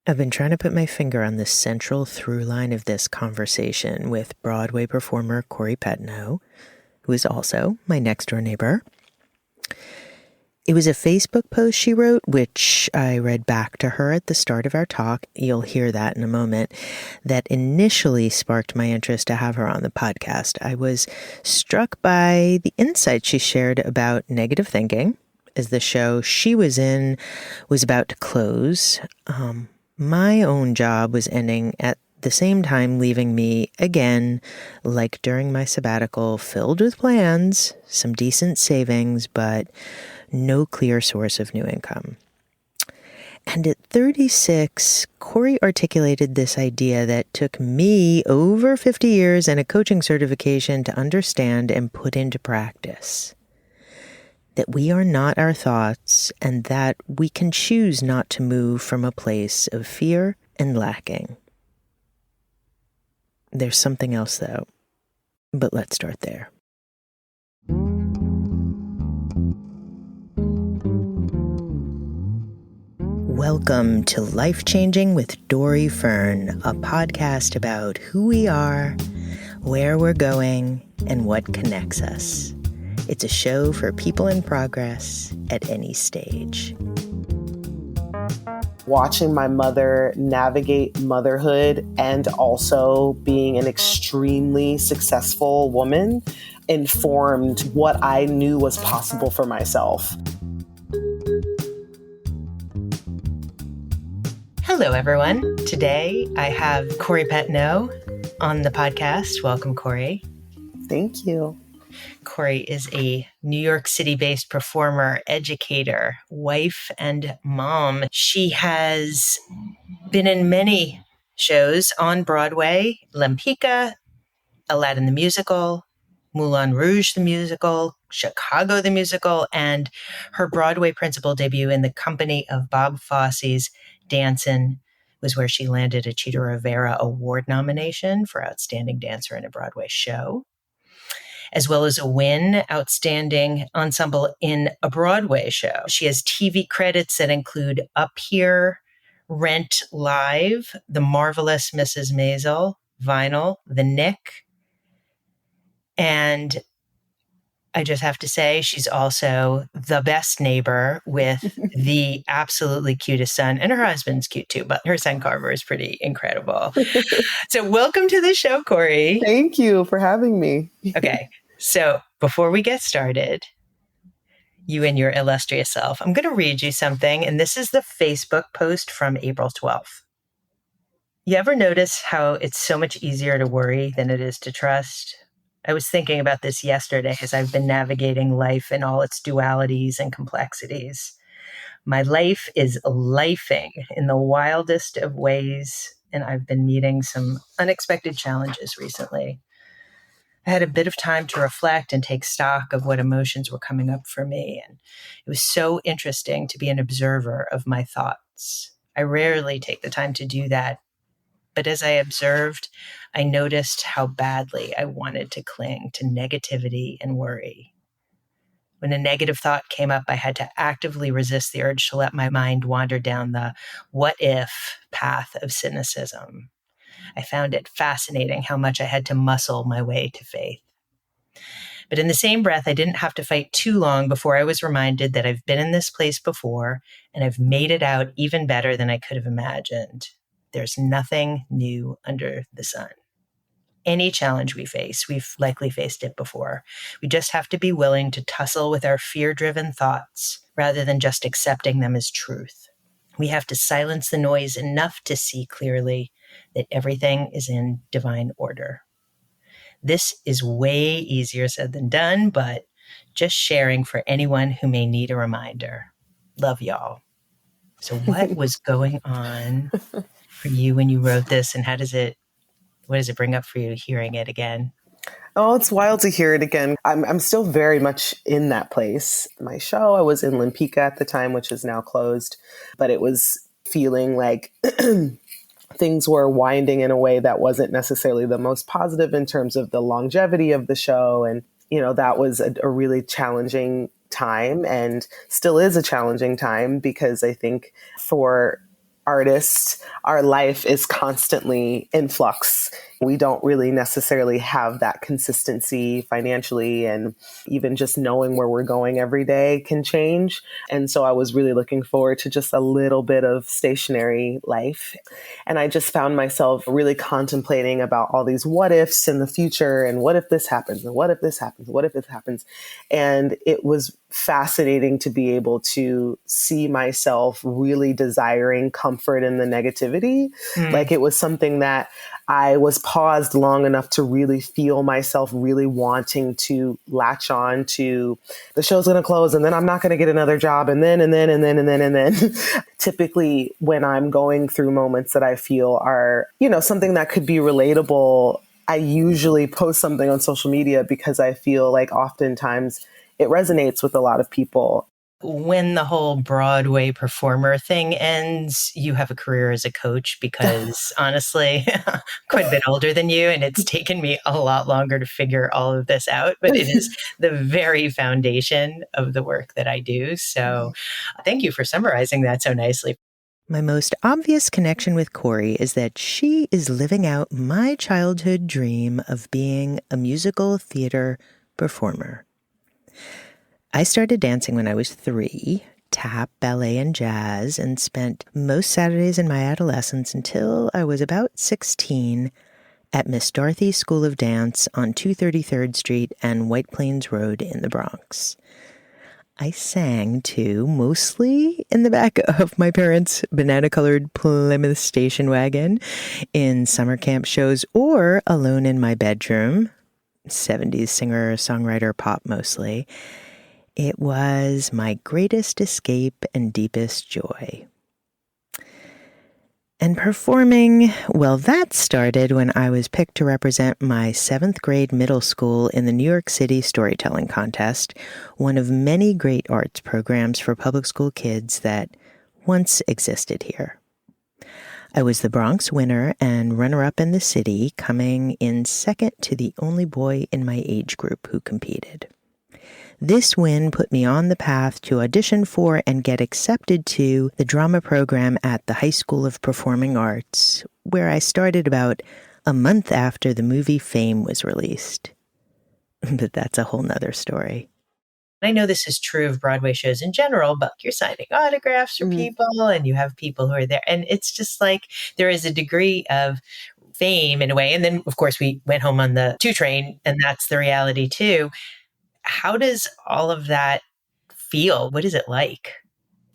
I've been trying to put my finger on the central through line of this conversation with Broadway performer Khori Petinaud, who is also my next-door neighbor. It was a Facebook post she wrote, which I read back to her at the start of our talk. You'll hear that in a moment. That initially sparked my interest to have her on the podcast. I was struck by the insights she shared about negative thinking, as the show she was in was about to close. My own job was ending at the same time, leaving me again, like during my sabbatical, filled with plans, some decent savings, but no clear source of new income. And at 36, Khori articulated this idea that took me over 50 years and a coaching certification to understand and put into practice. That we are not our thoughts, and that we can choose not to move from a place of fear and lacking. There's something else, though, but let's start there. Welcome to Life Changing with Dori Fern, a podcast about who we are, where we're going, and what connects us. It's a show for people in progress at any stage. Watching my mother navigate motherhood and also being an extremely successful woman informed what I knew was possible for myself. Hello, everyone. Today I have Khori Petinaud on the podcast. Welcome, Khori. Thank you. Khori is a New York City-based performer, educator, wife, and mom. She has been in many shows on Broadway: Lempicka, Aladdin the Musical, Moulin Rouge the Musical, Chicago the Musical, and her Broadway principal debut in the company of Bob Fosse's Dancin' was where she landed a Chita Rivera Award nomination for Outstanding Dancer in a Broadway Show, as well as a win, Outstanding Ensemble in a Broadway Show. She has TV credits that include Up Here, Rent Live, The Marvelous Mrs. Maisel, Vinyl, The Nick, and I just have to say, she's also the best neighbor with the absolutely cutest son. And her husband's cute too, but her son Carver is pretty incredible. So welcome to the show, Khori. Thank you for having me. Okay, so before we get started, you and your illustrious self, I'm going to read you something. And this is the Facebook post from April 12th. You ever notice how it's so much easier to worry than it is to trust? I was thinking about this yesterday as I've been navigating life in all its dualities and complexities. My life is lifing in the wildest of ways, and I've been meeting some unexpected challenges recently. I had a bit of time to reflect and take stock of what emotions were coming up for me, and it was so interesting to be an observer of my thoughts. I rarely take the time to do that. But as I observed, I noticed how badly I wanted to cling to negativity and worry. When a negative thought came up, I had to actively resist the urge to let my mind wander down the what if path of cynicism. I found it fascinating how much I had to muscle my way to faith. But in the same breath, I didn't have to fight too long before I was reminded that I've been in this place before and I've made it out even better than I could have imagined. There's nothing new under the sun. Any challenge we face, we've likely faced it before. We just have to be willing to tussle with our fear-driven thoughts rather than just accepting them as truth. We have to silence the noise enough to see clearly that everything is in divine order. This is way easier said than done, but just sharing for anyone who may need a reminder. Love y'all. So what was going on for you when you wrote this, and what does it bring up for you hearing it again? Oh, it's wild to hear it again. I'm still very much in that place. My show, I was in Lempicka at the time, which is now closed, but it was feeling like things were winding in a way that wasn't necessarily the most positive in terms of the longevity of the show. And, that was a really challenging time and still is a challenging time because I think for artist, our life is constantly in flux. We don't really necessarily have that consistency financially, and even just knowing where we're going every day can change. And so I was really looking forward to just a little bit of stationary life. And I just found myself really contemplating about all these what ifs in the future, and what if this happens, and what if this happens, what if this happens. And it was fascinating to be able to see myself really desiring comfort in the negativity. Like it was something that I was paused long enough to really feel myself really wanting to latch on to the show's going to close, and then I'm not going to get another job. And then. Typically when I'm going through moments that I feel are, something that could be relatable, I usually post something on social media because I feel like oftentimes it resonates with a lot of people. When the whole Broadway performer thing ends, you have a career as a coach, because honestly, I'm quite a bit older than you, and it's taken me a lot longer to figure all of this out, but it is the very foundation of the work that I do. So thank you for summarizing that so nicely. My most obvious connection with Khori is that she is living out my childhood dream of being a musical theater performer. I started dancing when I was 3, tap, ballet, and jazz, and spent most Saturdays in my adolescence until I was about 16 at Miss Dorothy's School of Dance on 233rd Street and White Plains Road in the Bronx. I sang, too, mostly in the back of my parents' banana-colored Plymouth station wagon, in summer camp shows, or alone in my bedroom, 70s singer, songwriter, pop mostly. It was my greatest escape and deepest joy. And performing, well, that started when I was picked to represent my 7th grade middle school in the New York City Storytelling Contest, one of many great arts programs for public school kids that once existed here. I was the Bronx winner and runner-up in the city, coming in second to the only boy in my age group who competed. This win put me on the path to audition for and get accepted to the drama program at the High School of Performing Arts, where I started about a month after the movie Fame was released. But that's a whole nother story. I know this is true of Broadway shows in general, but you're signing autographs for people, and you have people who are there. And it's just like there is a degree of fame in a way. And then, of course, we went home on the 2 train, and that's the reality too. How does all of that feel? What is it like?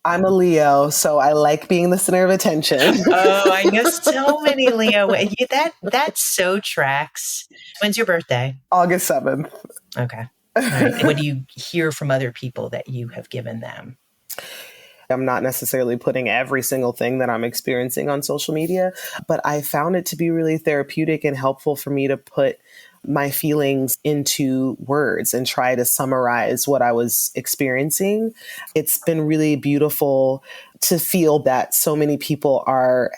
I'm a Leo, so I like being the center of attention. Oh, I know so many Leo. That so tracks. When's your birthday? August 7th. Okay. All right. And what do you hear from other people that you have given them? I'm not necessarily putting every single thing that I'm experiencing on social media, but I found it to be really therapeutic and helpful for me to put my feelings into words and try to summarize what I was experiencing. It's been really beautiful to feel that so many people are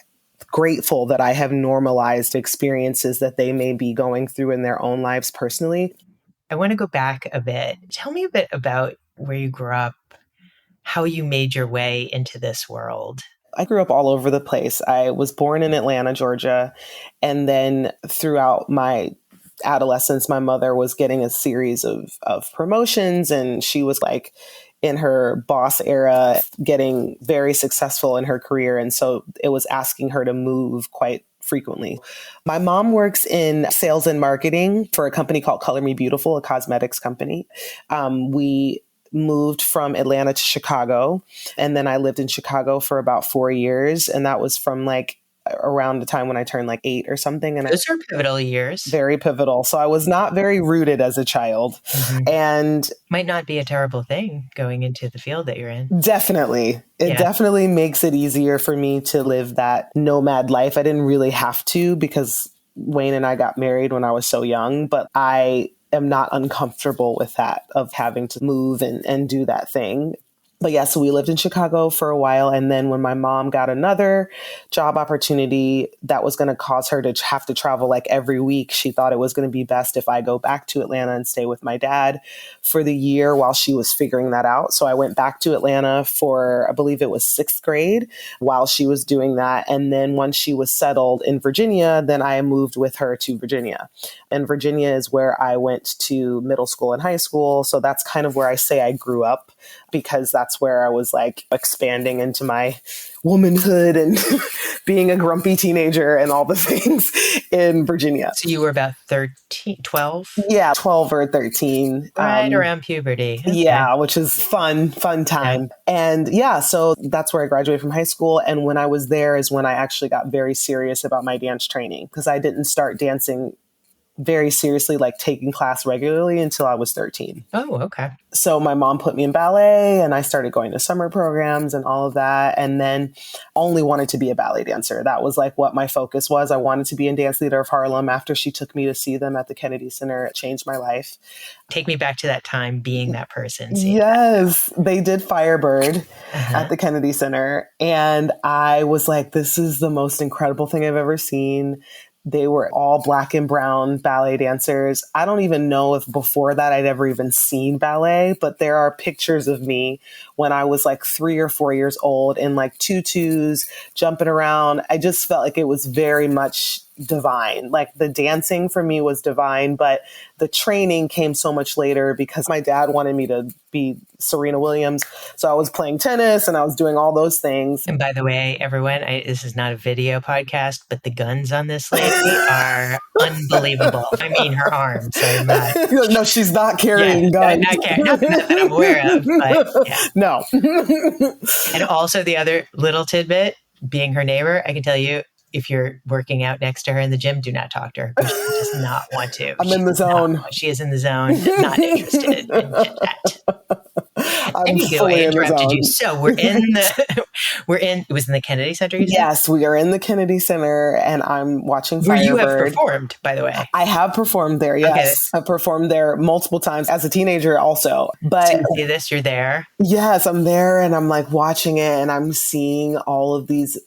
grateful that I have normalized experiences that they may be going through in their own lives personally. I want to go back a bit. Tell me a bit about where you grew up, how you made your way into this world. I grew up all over the place. I was born in Atlanta, Georgia, and then throughout my adolescence, my mother was getting a series of promotions, and she was like in her boss era, getting very successful in her career. And so it was asking her to move quite frequently. My mom works in sales and marketing for a company called Color Me Beautiful, a cosmetics company. We moved from Atlanta to Chicago, and then I lived in Chicago for about 4 years. And that was from like around the time when I turned like 8 or something. And those are pivotal years. Very pivotal. So I was not very rooted as a child. And might not be a terrible thing going into the field that you're in. Definitely. It definitely makes it easier for me to live that nomad life. I didn't really have to because Wayne and I got married when I was so young, but I am not uncomfortable with that, of having to move and do that thing. But yeah, so we lived in Chicago for a while. And then when my mom got another job opportunity that was going to cause her to have to travel like every week, she thought it was going to be best if I go back to Atlanta and stay with my dad for the year while she was figuring that out. So I went back to Atlanta for, I believe it was 6th grade while she was doing that. And then once she was settled in Virginia, then I moved with her to Virginia. And Virginia is where I went to middle school and high school. So that's kind of where I say I grew up, because that's where I was like expanding into my womanhood and being a grumpy teenager and all the things in Virginia. So you were about 13, 12? Yeah, 12 or 13. Right around puberty. Okay. Yeah, which is fun time. Yeah. And yeah, so that's where I graduated from high school. And when I was there is when I actually got very serious about my dance training, because I didn't start dancing very seriously, like taking class regularly, until I was 13. Oh, okay. So my mom put me in ballet and I started going to summer programs and all of that. And then only wanted to be a ballet dancer. That was like what my focus was. I wanted to be in Dance Theater of Harlem. After she took me to see them at the Kennedy Center, it changed my life. Take me back to that time being that person. Yes, they did Firebird at the Kennedy Center. And I was like, this is the most incredible thing I've ever seen. They were all Black and brown ballet dancers. I don't even know if before that I'd ever even seen ballet, but there are pictures of me when I was like 3 or 4 years old in like tutus, jumping around. I just felt like it was very much divine. Like the dancing for me was divine, but the training came so much later because my dad wanted me to be Serena Williams. So I was playing tennis and I was doing all those things. And by the way, everyone, this is not a video podcast, but the guns on this lady are unbelievable. I mean, her arms are not. No, she's not carrying guns. Not that I'm aware of, but yeah. No. And also the other little tidbit, being her neighbor, I can tell you, if you're working out next to her in the gym, do not talk to her. She does not want to. I'm in the zone. She is in the zone, not interested in that. Anyway, I interrupted you. So it was in the Kennedy Center? Yes, we are in the Kennedy Center and I'm watching Firebird. Where you have performed, by the way. I have performed there, yes. Okay. I've performed there multiple times as a teenager also. But so you see this, you're there? Yes, I'm there and I'm like watching it and I'm seeing all of these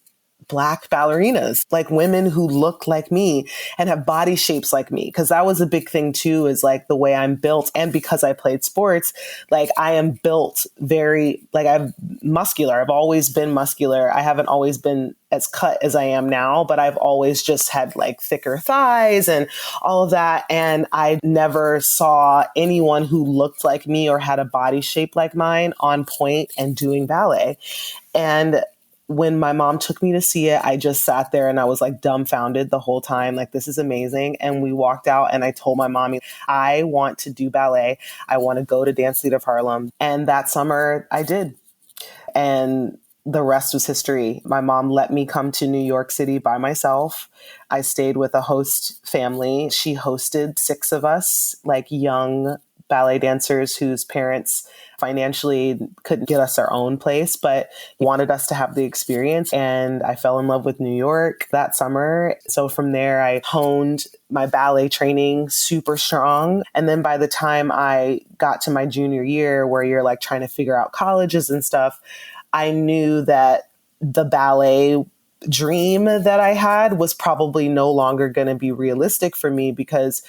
Black ballerinas, like women who look like me and have body shapes like me. Cause that was a big thing too, is like the way I'm built. And because I played sports, like I am built very, like I'm muscular. I've always been muscular. I haven't always been as cut as I am now, but I've always just had like thicker thighs and all of that. And I never saw anyone who looked like me or had a body shape like mine on point and doing ballet. And when my mom took me to see it, I just sat there and I was like dumbfounded the whole time. Like, this is amazing. And we walked out and I told my mommy, I want to do ballet. I want to go to Dance Theater of Harlem. And that summer I did. And the rest was history. My mom let me come to New York City by myself. I stayed with a host family. She hosted 6 of us, like young ballet dancers whose parents financially couldn't get us our own place, but wanted us to have the experience. And I fell in love with New York that summer. So from there, I honed my ballet training super strong. And then by the time I got to my junior year, where you're like trying to figure out colleges and stuff, I knew that the ballet dream that I had was probably no longer going to be realistic for me, because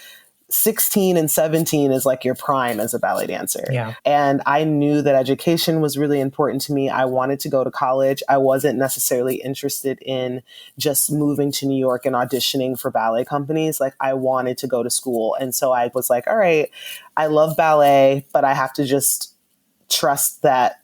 16 and 17 is like your prime as a ballet dancer. Yeah. And I knew that education was really important to me. I wanted to go to college. I wasn't necessarily interested in just moving to New York and auditioning for ballet companies. Like, I wanted to go to school. And so I was like, all right, I love ballet, but I have to just trust that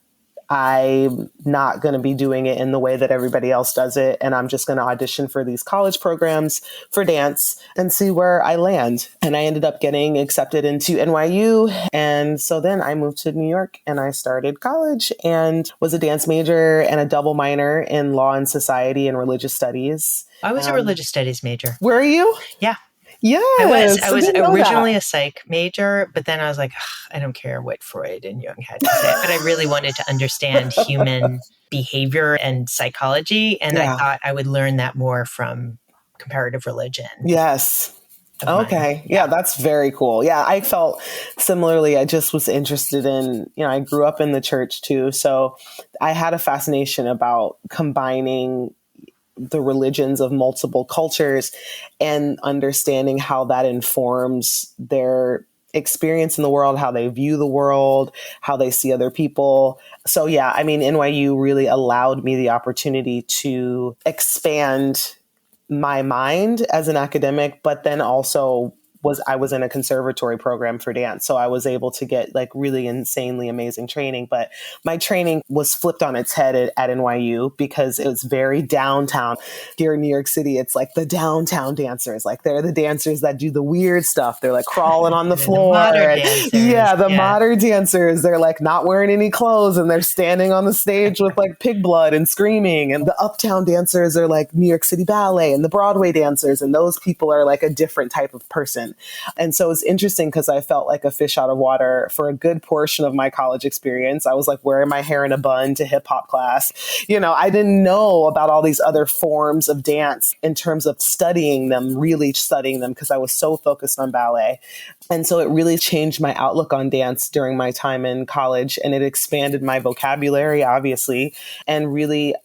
I'm not going to be doing it in the way that everybody else does it. And I'm just going to audition for these college programs for dance and see where I land. And I ended up getting accepted into NYU. And so then I moved to New York and I started college and was a dance major and a double minor in law and society and religious studies. I was a religious studies major. Were you? Yeah. Yeah, I was originally a psych major, but then I was like, I don't care what Freud and Jung had to say, but I really wanted to understand human behavior and psychology. And I thought I would learn that more from comparative religion. Yes. of mine. Okay. Yeah. Yeah, that's very cool. Yeah, I felt similarly. I just was interested in, I grew up in the church too. So I had a fascination about combining the religions of multiple cultures and understanding how that informs their experience in the world, how they view the world, how they see other people. So, yeah, I mean, NYU really allowed me the opportunity to expand my mind as an academic, but then also I was in a conservatory program for dance. So I was able to get like really insanely amazing training. But my training was flipped on its head at NYU because it was very downtown. Here in New York City, it's like the downtown dancers. Like they're the dancers that do the weird stuff. They're like crawling on the The floor. modern And dancers. yeah, the Yeah. modern dancers, they're like not wearing any clothes and they're standing on the stage with like pig blood and screaming. And the uptown dancers are like New York City Ballet and the Broadway dancers. And those people are like a different type of person. And so it's interesting because I felt like a fish out of water for a good portion of my college experience. I was like wearing my hair in a bun to hip hop class. I didn't know about all these other forms of dance in terms of studying them, really studying them, because I was so focused on ballet. And so it really changed my outlook on dance during my time in college. And it expanded my vocabulary, obviously, and really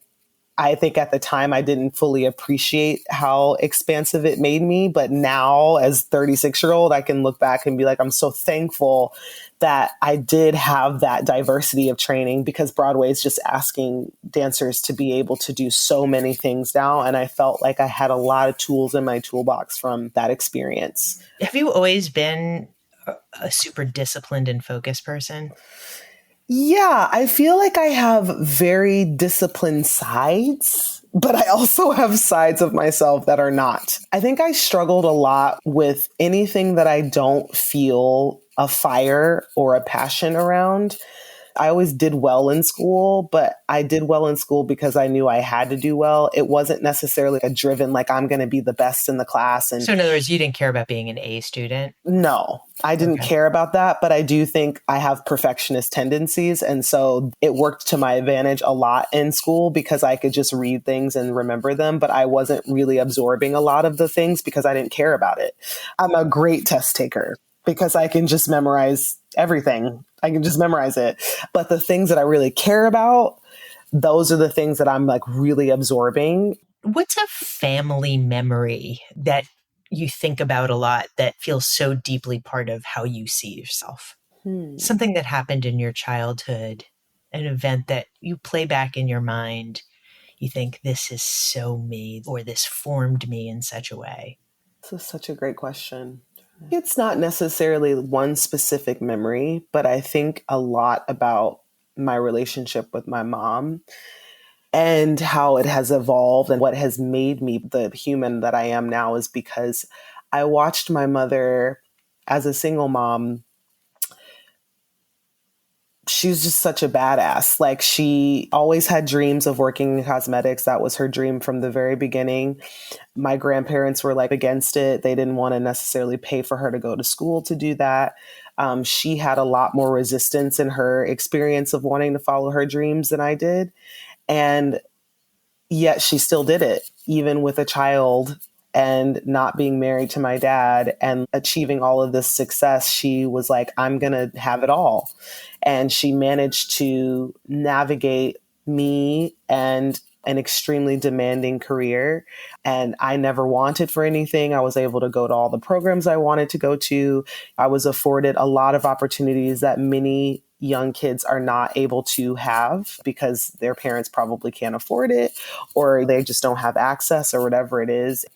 I think at the time I didn't fully appreciate how expansive it made me. But now as 36-year-old, I can look back and be like, I'm so thankful that I did have that diversity of training because Broadway is just asking dancers to be able to do so many things now. And I felt like I had a lot of tools in my toolbox from that experience. Have you always been a super disciplined and focused person? Yeah, I feel like I have very disciplined sides, but I also have sides of myself that are not. I think I struggled a lot with anything that I don't feel a fire or a passion around. I always did well in school, but I did well in school because I knew I had to do well. It wasn't necessarily a driven, like I'm going to be the best in the class. And So in other words, you didn't care about being an A student? no, I didn't Okay. care about that, but I do think I have perfectionist tendencies. And so it worked to my advantage a lot in school because I could just read things and remember them, but I wasn't really absorbing a lot of the things because I didn't care about it. I'm a great test taker because I can just memorize everything. I can just memorize it. But the things that I really care about, those are the things that I'm like really absorbing. What's a family memory that you think about a lot that feels so deeply part of how you see yourself? Something that happened in your childhood, an event that you play back in your mind. You think this is so me, or this formed me in such a way. This is such a great question. It's not necessarily one specific memory, but I think a lot about my relationship with my mom and how it has evolved and what has made me the human that I am now is because I watched my mother as a single mom. She's just such a badass. Like she always had dreams of working in cosmetics. That was her dream from the very beginning. My grandparents were like against it. They didn't want to necessarily pay for her to go to school to do that. She had a lot more resistance in her experience of wanting to follow her dreams than I did. And yet she still did it, even with a child and not being married to my dad and achieving all of this success. She was like, I'm going to have it all. And she managed to navigate me and an extremely demanding career. And I never wanted for anything. I was able to go to all the programs I wanted to go to. I was afforded a lot of opportunities that many young kids are not able to have because their parents probably can't afford it or they just don't have access or whatever it is.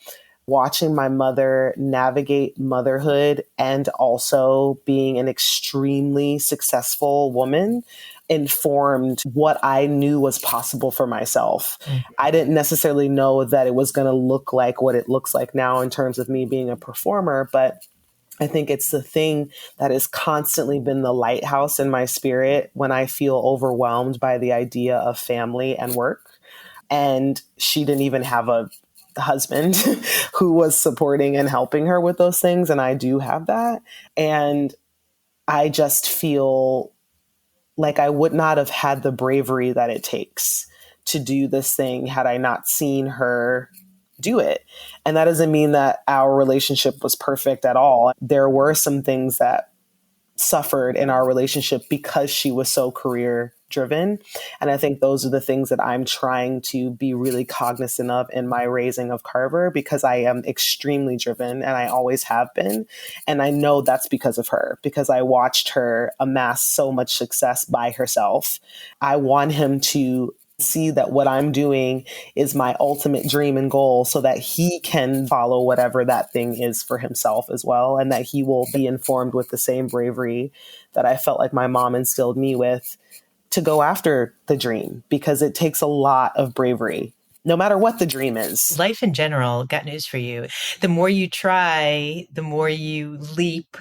Watching my mother navigate motherhood and also being an extremely successful woman informed what I knew was possible for myself. I didn't necessarily know that it was going to look like what it looks like now in terms of me being a performer, but I think it's the thing that has constantly been the lighthouse in my spirit when I feel overwhelmed by the idea of family and work. And she didn't even have a husband who was supporting and helping her with those things. And I do have that. And I just feel like I would not have had the bravery that it takes to do this thing had I not seen her do it. And that doesn't mean that our relationship was perfect at all. There were some things that suffered in our relationship because she was so career driven. And I think those are the things that I'm trying to be really cognizant of in my raising of Carver, because I am extremely driven and I always have been. And I know that's because of her, because I watched her amass so much success by herself. I want him to see that what I'm doing is my ultimate dream and goal, so that he can follow whatever that thing is for himself as well. And that he will be informed with the same bravery that I felt like my mom instilled me with, to go after the dream, because it takes a lot of bravery, no matter what the dream is. Life in general, got news for you. The more you try, the more you leap,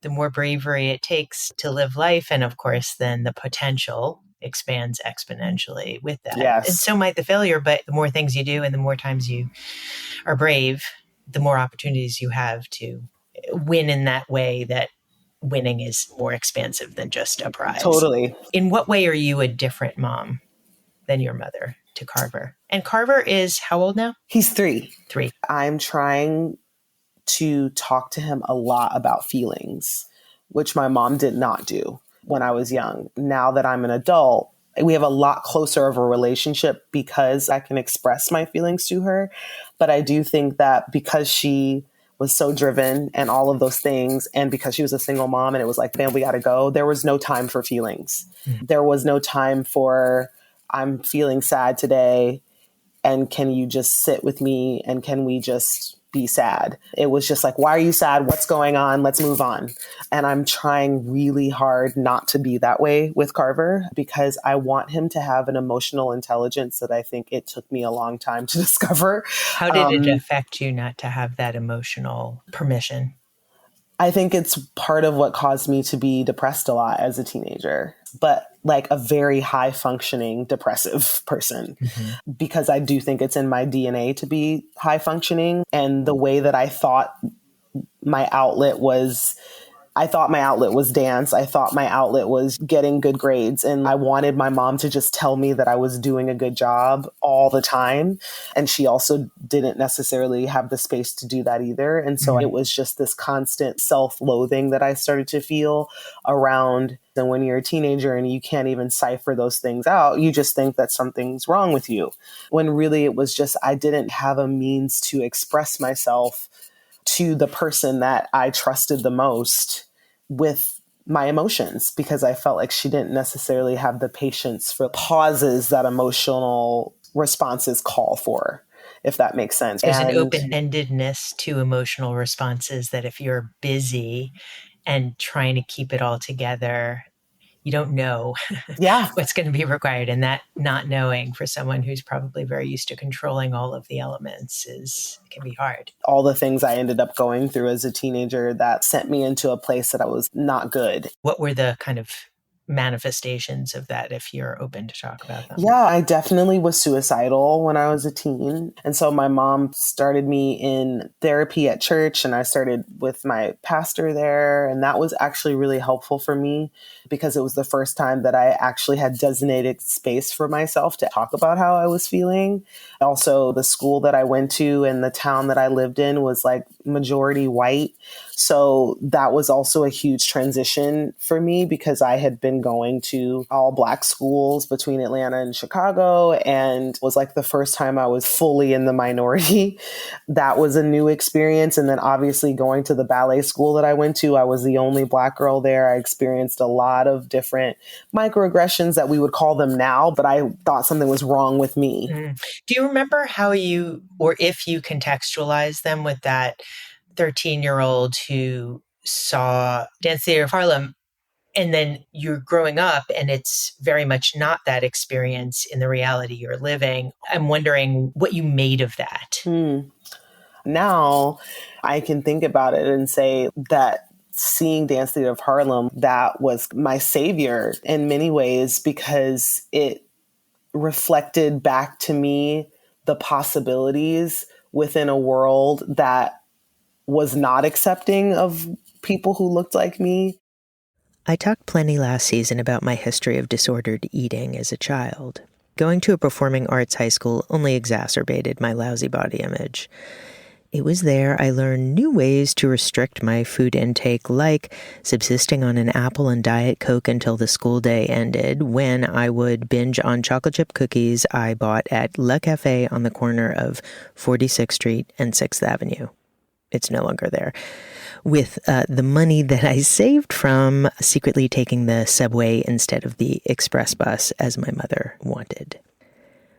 the more bravery it takes to live life. And of course, then the potential expands exponentially with that. Yes. And so might the failure, but the more things you do and the more times you are brave, the more opportunities you have to win in that way, that winning is more expansive than just a prize. Totally. In what way are you a different mom than your mother to Carver? And Carver is how old now? He's 3. 3. I'm trying to talk to him a lot about feelings, which my mom did not do when I was young. Now that I'm an adult, we have a lot closer of a relationship because I can express my feelings to her. But I do think that because she was so driven and all of those things, and because she was a single mom and it was like, man, we got to go, there was no time for feelings. There was no time for, I'm feeling sad today, and can you just sit with me and can we just be sad? It was just like, why are you sad? What's going on? Let's move on. And I'm trying really hard not to be that way with Carver, because I want him to have an emotional intelligence that I think it took me a long time to discover. How did it affect you not to have that emotional permission? I think it's part of what caused me to be depressed a lot as a teenager, but like a very high functioning depressive person, because I do think it's in my DNA to be high functioning. And the way that I thought my outlet was, I thought my outlet was dance. I thought my outlet was getting good grades. And I wanted my mom to just tell me that I was doing a good job all the time. And she also didn't necessarily have the space to do that either. And so it was just this constant self-loathing that I started to feel around. And when you're a teenager and you can't even cipher those things out, you just think that something's wrong with you. When really it was just, I didn't have a means to express myself to the person that I trusted the most with my emotions, because I felt like she didn't necessarily have the patience for pauses that emotional responses call for, if that makes sense. There's an open-endedness to emotional responses that if you're busy and trying to keep it all together, you don't know what's going to be required. And that not knowing for someone who's probably very used to controlling all of the elements can be hard. All the things I ended up going through as a teenager that sent me into a place that I was not good. What were the kind of manifestations of that, if you're open to talk about them? Yeah, I definitely was suicidal when I was a teen. And so my mom started me in therapy at church, and I started with my pastor there. And that was actually really helpful for me, because it was the first time that I actually had designated space for myself to talk about how I was feeling. Also, the school that I went to and the town that I lived in was like majority white. So that was also a huge transition for me, because I had been going to all Black schools between Atlanta and Chicago, and was like the first time I was fully in the minority. That was a new experience. And then obviously going to the ballet school that I went to, I was the only Black girl there. I experienced a lot of different microaggressions that we would call them now, but I thought something was wrong with me. Do you remember how you, or if you contextualize them with that 13-year-old who saw Dance Theater of Harlem, and then you're growing up and it's very much not that experience in the reality you're living? I'm wondering what you made of that. Now I can think about it and say that seeing Dance Theater of Harlem, that was my savior in many ways, because it reflected back to me the possibilities within a world that was not accepting of people who looked like me. I talked plenty last season about my history of disordered eating as a child. Going to a performing arts high school only exacerbated my lousy body image. It was there I learned new ways to restrict my food intake, like subsisting on an apple and Diet Coke until the school day ended, when I would binge on chocolate chip cookies I bought at Le Cafe on the corner of 46th Street and 6th Avenue. It's no longer there. With the money that I saved from secretly taking the subway instead of the express bus, as my mother wanted.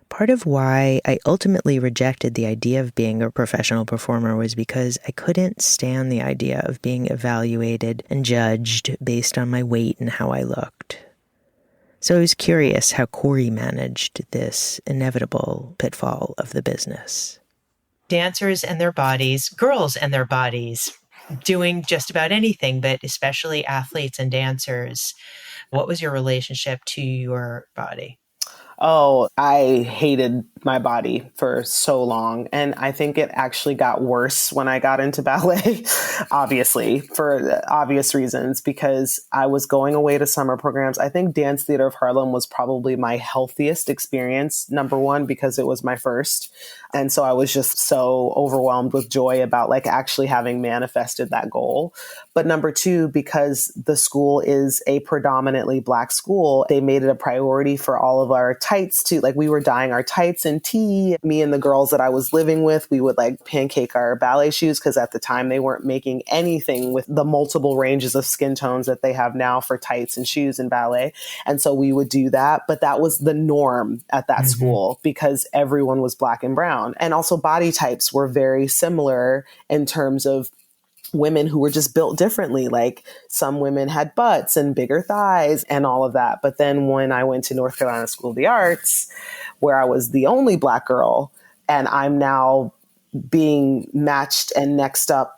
Part of why I ultimately rejected the idea of being a professional performer was because I couldn't stand the idea of being evaluated and judged based on my weight and how I looked. So I was curious how Khori managed this inevitable pitfall of the business. Dancers and their bodies, girls and their bodies, doing just about anything, but especially athletes and dancers. What was your relationship to your body? Oh, I hated my body for so long. And I think it actually got worse when I got into ballet, obviously, for obvious reasons, because I was going away to summer programs. I think Dance Theater of Harlem was probably my healthiest experience, number one, because it was my first. And so I was just so overwhelmed with joy about like actually having manifested that goal. But number two, because the school is a predominantly Black school, they made it a priority for all of our tights to like, we were dyeing our tights in tea. Me and the girls that I was living with, we would like pancake our ballet shoes because at the time they weren't making anything with the multiple ranges of skin tones that they have now for tights and shoes in ballet. And so we would do that. But that was the norm at that school because everyone was Black and brown. And also body types were very similar in terms of women who were just built differently. Like some women had butts and bigger thighs and all of that. But then when I went to North Carolina School of the Arts, where I was the only Black girl, and I'm now being matched and next up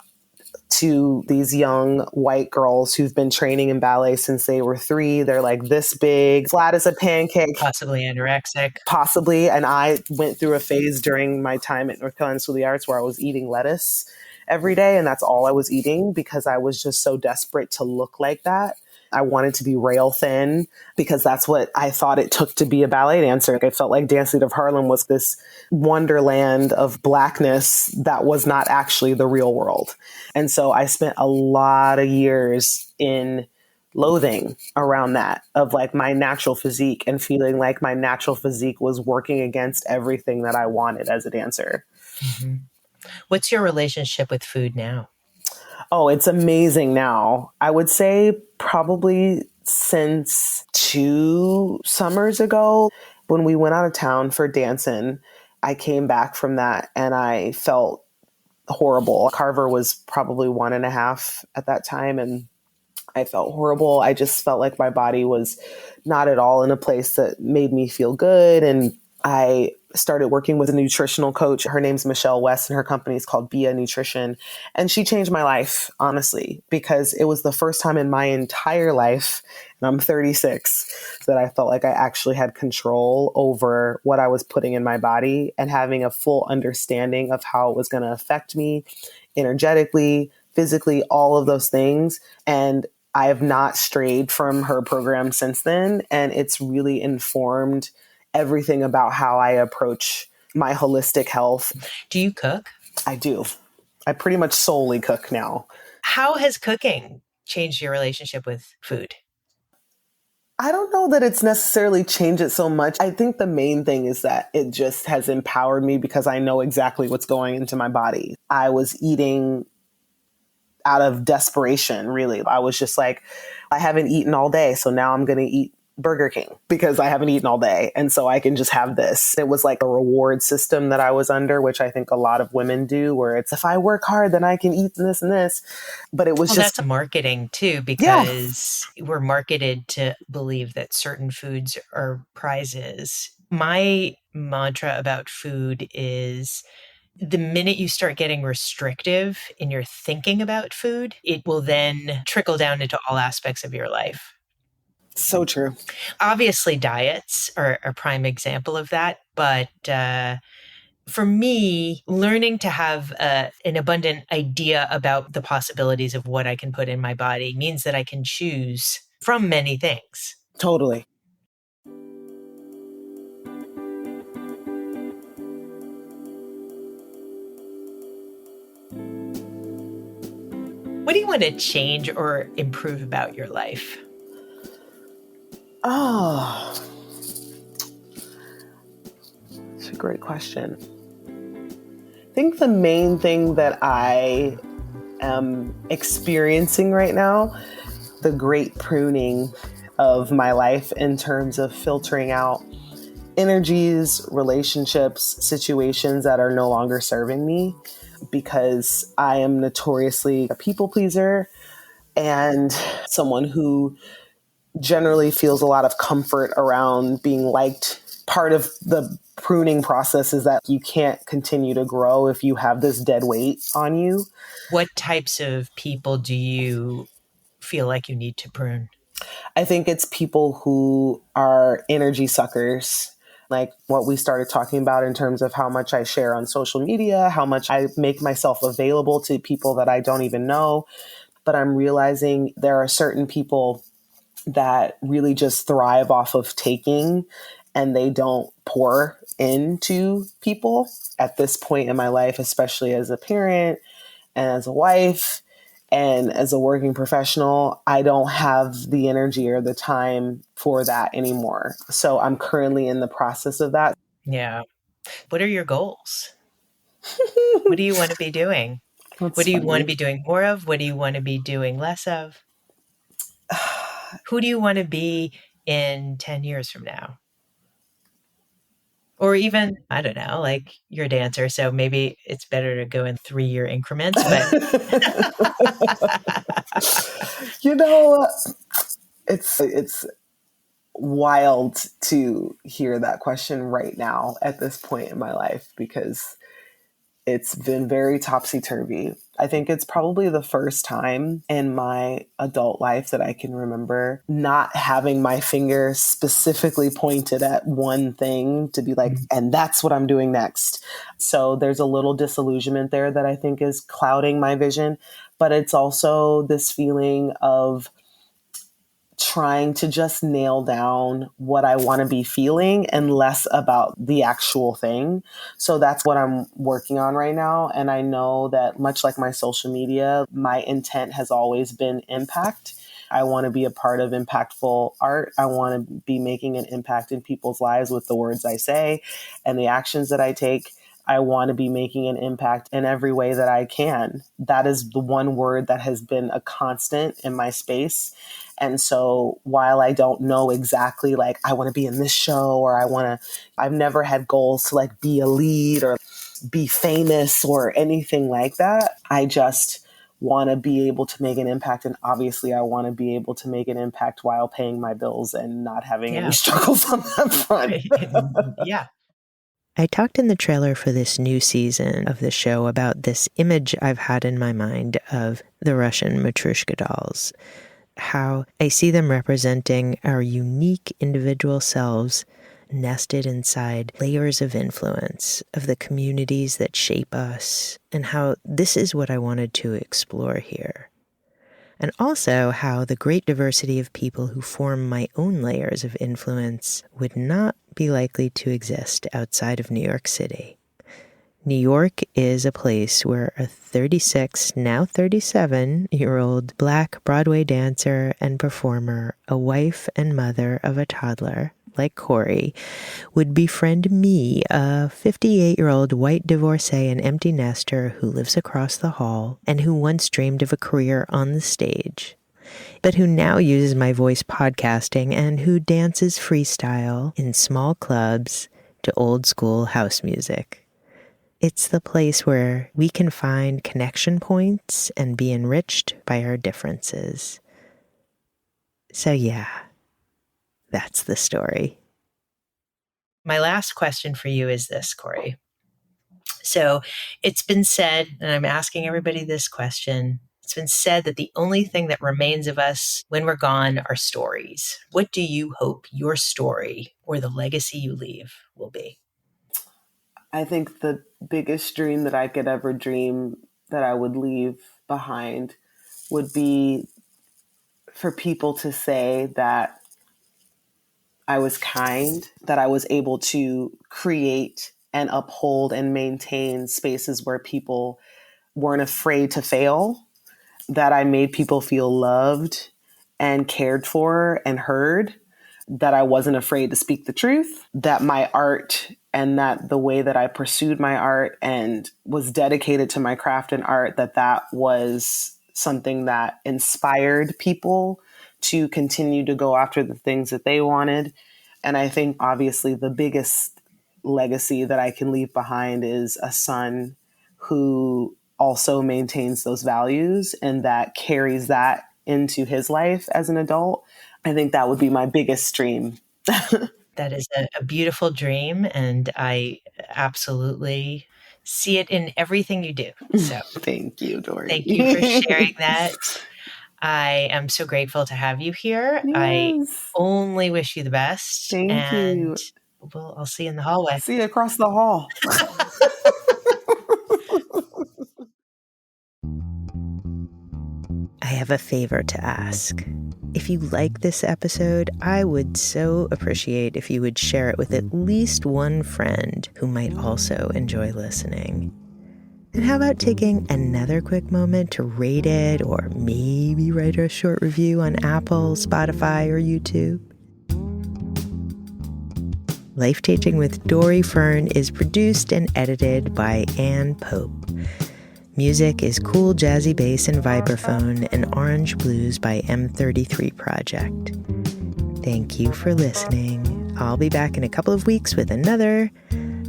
to these young white girls who've been training in ballet since they were 3. They're like this big, flat as a pancake. Possibly anorexic. Possibly. And I went through a phase during my time at North Carolina School of the Arts where I was eating lettuce every day. And that's all I was eating because I was just so desperate to look like that. I wanted to be rail thin because that's what I thought it took to be a ballet dancer. I felt like Dance Theater of Harlem was this wonderland of Blackness that was not actually the real world. And so I spent a lot of years in loathing around that of like my natural physique and feeling like my natural physique was working against everything that I wanted as a dancer. Mm-hmm. What's your relationship with food now? Oh, it's amazing now. I would say probably since 2 summers ago when we went out of town for dancing, I came back from that and I felt horrible. Carver was probably 1.5 at that time. And I felt horrible. I just felt like my body was not at all in a place that made me feel good. And I started working with a nutritional coach. Her name's Michelle West and her company is called Bia Nutrition. And she changed my life, honestly, because it was the first time in my entire life, and I'm 36, that I felt like I actually had control over what I was putting in my body and having a full understanding of how it was going to affect me energetically, physically, all of those things. And I have not strayed from her program since then. And it's really informed everything about how I approach my holistic health. Do you cook? I do. I pretty much solely cook now. How has cooking changed your relationship with food? I don't know that it's necessarily changed it so much. I think the main thing is that it just has empowered me because I know exactly what's going into my body. I was eating out of desperation, really. I was just like, I haven't eaten all day, so now I'm going to eat Burger King because I haven't eaten all day. And so I can just have this. It was like a reward system that I was under, which I think a lot of women do, where it's if I work hard, then I can eat this and this. But it was just that's marketing too, because we're marketed to believe that certain foods are prizes. My mantra about food is the minute you start getting restrictive in your thinking about food, it will then trickle down into all aspects of your life. So true. Obviously, diets are a prime example of that. But for me, learning to have an abundant idea about the possibilities of what I can put in my body means that I can choose from many things. Totally. What do you want to change or improve about your life? Oh, it's a great question. I think the main thing that I am experiencing right now, the great pruning of my life in terms of filtering out energies, relationships, situations that are no longer serving me, because I am notoriously a people pleaser and someone who generally feels a lot of comfort around being liked. Part of the pruning process is that you can't continue to grow if you have this dead weight on you. What types of people do you feel like you need to prune? I think it's people who are energy suckers, like what we started talking about in terms of how much I share on social media, how much I make myself available to people that I don't even know. But I'm realizing there are certain people that really just thrive off of taking, and they don't pour into people at this point in my life, especially as a parent and as a wife and as a working professional. I don't have the energy or the time for that anymore. So I'm currently in the process of that. Yeah. What are your goals? What do you want to be doing? What That's do you want to funny. be doing more of? What do you want to be doing less of? Who do you want to be in 10 years from now? Or even, I don't know, like you're a dancer, so maybe it's better to go in 3-year increments, but You know, it's wild to hear that question right now at this point in my life, because it's been very topsy-turvy. I think it's probably the first time in my adult life that I can remember not having my finger specifically pointed at one thing to be like, and that's what I'm doing next. So there's a little disillusionment there that I think is clouding my vision. But it's also this feeling of trying to just nail down what I want to be feeling and less about the actual thing. So that's what I'm working on right now. And I know that, much like my social media, my intent has always been impact. I want to be a part of impactful art. I want to be making an impact in people's lives with the words I say and the actions that I take. I want to be making an impact in every way that I can. That is the one word that has been a constant in my space. And so while I don't know exactly, like, I want to be in this show, or I've never had goals to like be a lead or be famous or anything like that. I just want to be able to make an impact. And obviously I want to be able to make an impact while paying my bills and not having any yeah. struggles on that front. Yeah. I talked in the trailer for this new season of the show about this image I've had in my mind of the Russian Matryoshka dolls, how I see them representing our unique individual selves nested inside layers of influence of the communities that shape us, and how this is what I wanted to explore here. And also how the great diversity of people who form my own layers of influence would not be likely to exist outside of New York City. New York is a place where a 36, now 37-year-old Black Broadway dancer and performer, a wife and mother of a toddler, like Khori, would befriend me, a 58-year-old white divorcee and empty nester who lives across the hall and who once dreamed of a career on the stage, but who now uses my voice podcasting and who dances freestyle in small clubs to old school house music. It's the place where we can find connection points and be enriched by our differences. So yeah, that's the story. My last question for you is this, Khori. So it's been said, and I'm asking everybody this question, it's been said that the only thing that remains of us when we're gone are stories. What do you hope your story or the legacy you leave will be? I think the biggest dream that I could ever dream that I would leave behind would be for people to say that I was kind, that I was able to create and uphold and maintain spaces where people weren't afraid to fail, that I made people feel loved and cared for and heard, that I wasn't afraid to speak the truth, that my art and that the way that I pursued my art and was dedicated to my craft and art, that was something that inspired people to continue to go after the things that they wanted. And I think obviously the biggest legacy that I can leave behind is a son who also maintains those values and that carries that into his life as an adult. I think that would be my biggest dream. That is a beautiful dream, and I absolutely see it in everything you do. So Thank you, Dori. thank you for sharing that. I am so grateful to have you here. I Yes. only wish you the best, Thank and you. I'll see you in the hallway. See you across the hall. I have a favor to ask. If you like this episode, I would so appreciate if you would share it with at least one friend who might also enjoy listening. And how about taking another quick moment to rate it or maybe write a short review on Apple, Spotify, or YouTube? Life Changing with Dori Fern is produced and edited by Ann Pope. Music is Cool Jazzy Bass and Vibraphone and Orange Blues by M33 Project. Thank you for listening. I'll be back in a couple of weeks with another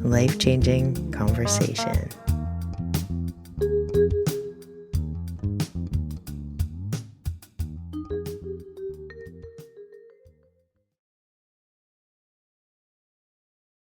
life-changing conversation.